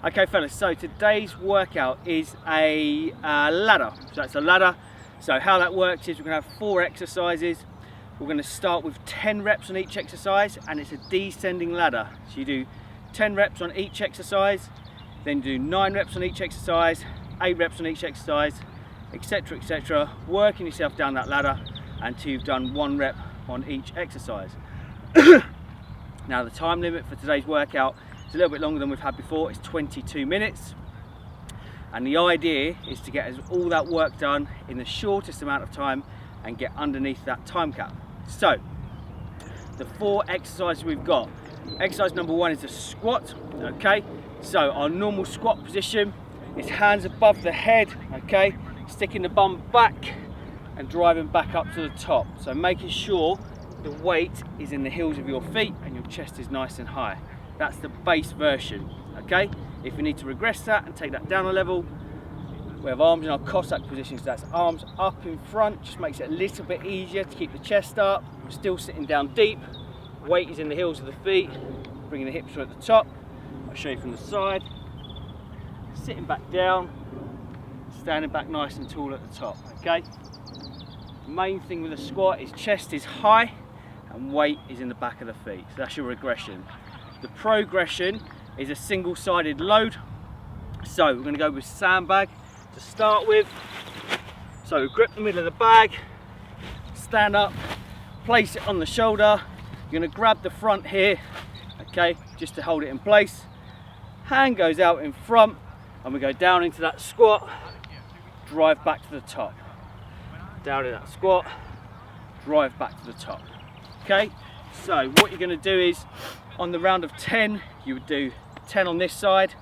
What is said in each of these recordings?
Okay fellas, so today's workout is a ladder. So it's a ladder. So how that works is we're going to have 4 exercises. We're going to start with 10 reps on each exercise, and it's a descending ladder. So you do 10 reps on each exercise, then do 9 reps on each exercise, 8 reps on each exercise, etc, etc, working yourself down that ladder until you've done 1 rep on each exercise. Now the time limit for today's workout is a little bit longer than we've had before. It's 22 minutes, and the idea is to get all that work done in the shortest amount of time and get underneath that time cap. So the 4 exercises we've got. Exercise number 1 is a squat. Okay, so our normal squat position is hands above the head, okay, sticking the bum back and driving back up to the top. So making sure the weight is in the heels of your feet and your chest is nice and high. That's the base version, okay? If you need to regress that and take that down a level, we have arms in our Cossack position, so that's arms up in front, just makes it a little bit easier to keep the chest up. We're still sitting down deep, weight is in the heels of the feet, bringing the hips at the top. I'll show you from the side. Sitting back down, standing back nice and tall at the top, okay? The main thing with a squat is chest is high and weight is in the back of the feet. So that's your regression. The progression is a single-sided load. So we're going to go with sandbag to start with. So grip the middle of the bag, stand up, place it on the shoulder. You're going to grab the front here, okay, just to hold it in place. Hand goes out in front and we go down into that squat, drive back to the top. Down in that squat, drive back to the top. Okay, so what you're going to do is on the round of 10 you would do 10 on this side,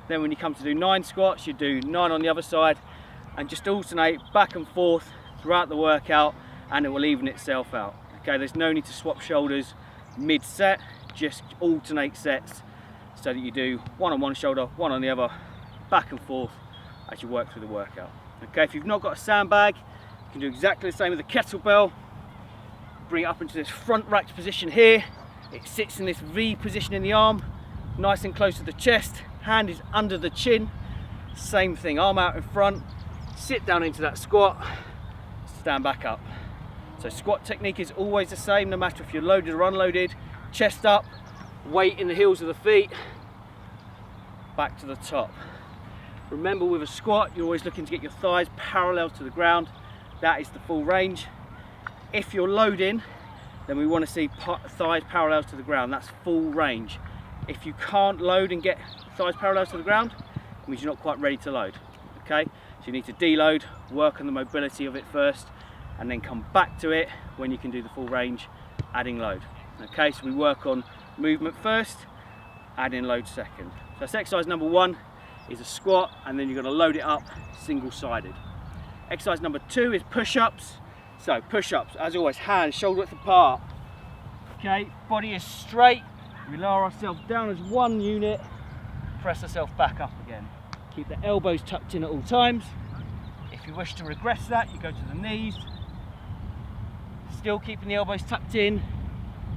then when you come to do 9 squats you do 9 on the other side, and just alternate back and forth throughout the workout and it will even itself out. Okay, there's no need to swap shoulders mid set, just alternate sets so that you do 1 on one shoulder, 1 on the other, back and forth as you work through the workout. Okay, if you've not got a sandbag, you can do exactly the same with a kettlebell. Bring it up into this front racked position here. It sits in this V position in the arm, nice and close to the chest. Hand is under the chin. Same thing, arm out in front. Sit down into that squat, stand back up. So squat technique is always the same, no matter if you're loaded or unloaded. Chest up, weight in the heels of the feet, back to the top. Remember, with a squat, you're always looking to get your thighs parallel to the ground. That is the full range. If you're loading, then we want to see thighs parallel to the ground. That's full range. If you can't load and get thighs parallel to the ground, it means you're not quite ready to load. Okay, so you need to deload, work on the mobility of it first, and then come back to it when you can do the full range, adding load. Okay, so we work on movement first, adding load second. So that's exercise number 1 is a squat, and then you're going to load it up single-sided. Exercise number 2 is push-ups. So push-ups, as always, hands shoulder width apart. Okay, body is straight. We lower ourselves down as one unit, press ourselves back up again. Keep the elbows tucked in at all times. If you wish to regress that, you go to the knees. Still keeping the elbows tucked in.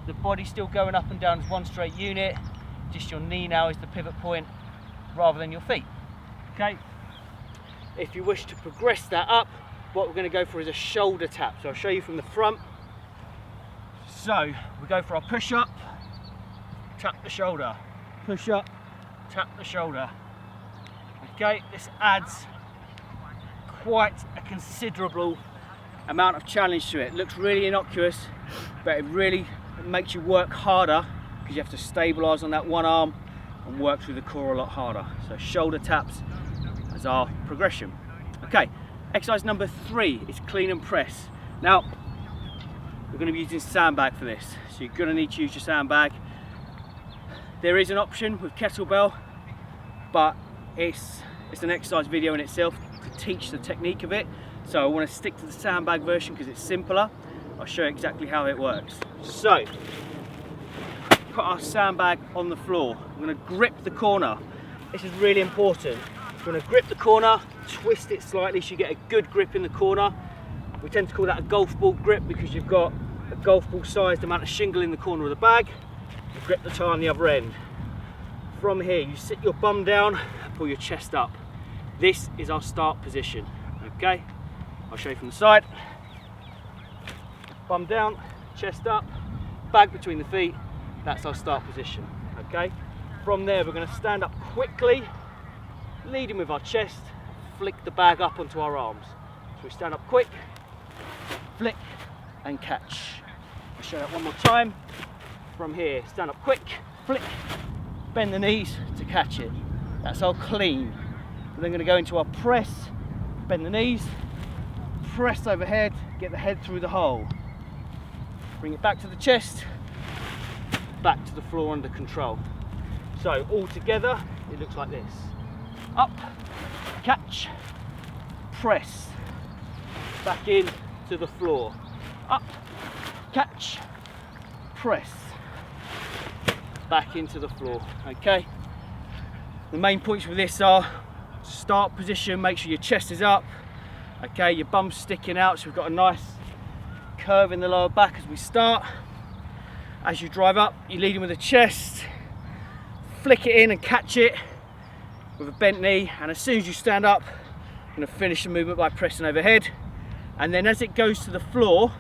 The body still going up and down as one straight unit. Just your knee now is the pivot point rather than your feet. Okay. If you wish to progress that up, what we're going to go for is a shoulder tap. So I'll show you from the front. So we go for our push up, tap the shoulder, push up, tap the shoulder. Okay, this adds quite a considerable amount of challenge to it. It looks really innocuous, but it really makes you work harder because you have to stabilize on that one arm and work through the core a lot harder. So shoulder taps as our progression. Okay, exercise number 3 is clean and press. Now, we're going to be using sandbag for this, so you're going to need to use your sandbag. There is an option with kettlebell, but it's an exercise video in itself to teach the technique of it. So I want to stick to the sandbag version because it's simpler. I'll show you exactly how it works. So, put our sandbag on the floor. I'm going to grip the corner. This is really important. I'm going to grip the corner, twist it slightly so you get a good grip in the corner. We tend to call that a golf ball grip because you've got a golf ball sized amount of shingle in the corner of the bag. You grip the tie on the other end. from here, you sit your bum down and pull your chest up. This is our start position, okay? I'll show you from the side. Bum down, chest up, bag between the feet. That's our start position, okay? From there, we're going to stand up quickly, leading with our chest, flick the bag up onto our arms. So we stand up quick, flick, and catch. I'll show that one more time. From here, stand up quick, flick, bend the knees to catch it. That's our clean. We're then going to go into our press, bend the knees, press overhead, get the head through the hole. Bring it back to the chest, back to the floor under control. So all together, it looks like this. Up, catch, press, back in to the floor. Up, catch, press, back into the floor, okay? The main points with this are start position, make sure your chest is up, okay, your bum's sticking out so we've got a nice curve in the lower back as we start. As you drive up, you're leading with the chest, flick it in and catch it with a bent knee, and as soon as you stand up, I'm going to finish the movement by pressing overhead. And then as it goes to the floor,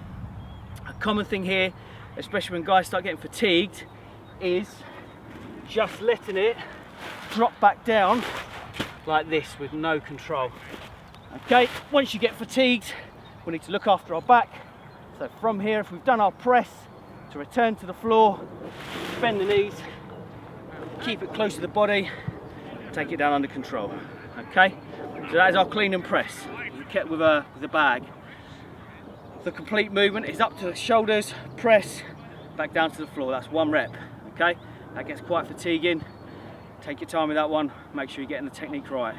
a common thing here, especially when guys start getting fatigued, is just letting it drop back down like this with no control. Okay, once you get fatigued, we need to look after our back. So from here, if we've done our press, to return to the floor, bend the knees, keep it close to the body, take it down under control. Okay, so that is our clean and press, kept with the bag. The complete movement is up to the shoulders, press, back down to the floor. That's one rep. Okay, that gets quite fatiguing. Take your time with that one, make sure you're getting the technique right.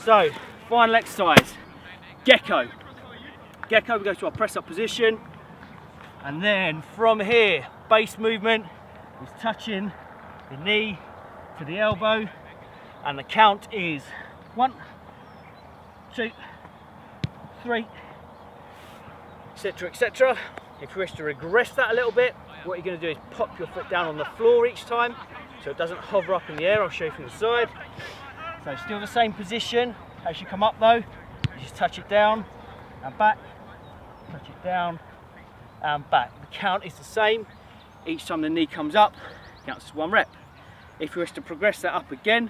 So, final exercise, Gecko. Gecko, we go to our press up position, and then from here, base movement is touching the knee to the elbow, and the count is 1, 2, 3, etc, etc. If you wish to regress that a little bit, what you're going to do is pop your foot down on the floor each time so it doesn't hover up in the air. I'll show you from the side. So still the same position. As you come up though, you just touch it down and back, touch it down and back. The count is the same. Each time the knee comes up, counts as one rep. If you wish to progress that up again,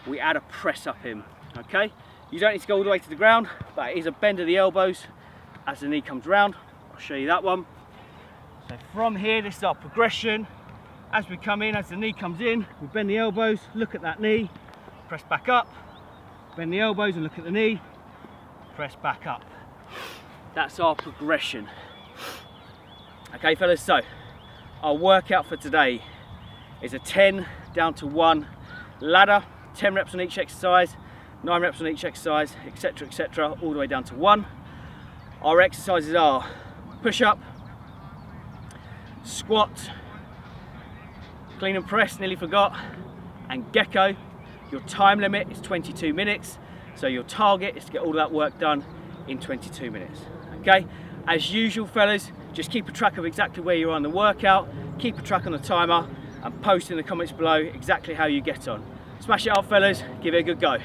we add a press up in, okay? You don't need to go all the way to the ground, but it is a bend of the elbows as the knee comes round. I'll show you that one. So from here, this is our progression. As we come in, as the knee comes in, we bend the elbows, look at that knee, press back up, bend the elbows and look at the knee, press back up. That's our progression. Okay fellas, so our workout for today is a 10 down to 1 ladder, 10 reps on each exercise, 9 reps on each exercise, etc, etc, all the way down to 1. Our exercises are push up, squat, clean and press, nearly forgot, and Gecko. Your time limit is 22 minutes, so your target is to get all of that work done in 22 minutes. Okay, as usual fellas, just keep a track of exactly where you are on the workout, keep a track on the timer, and post in the comments below exactly how you get on. Smash it up fellas, give it a good go.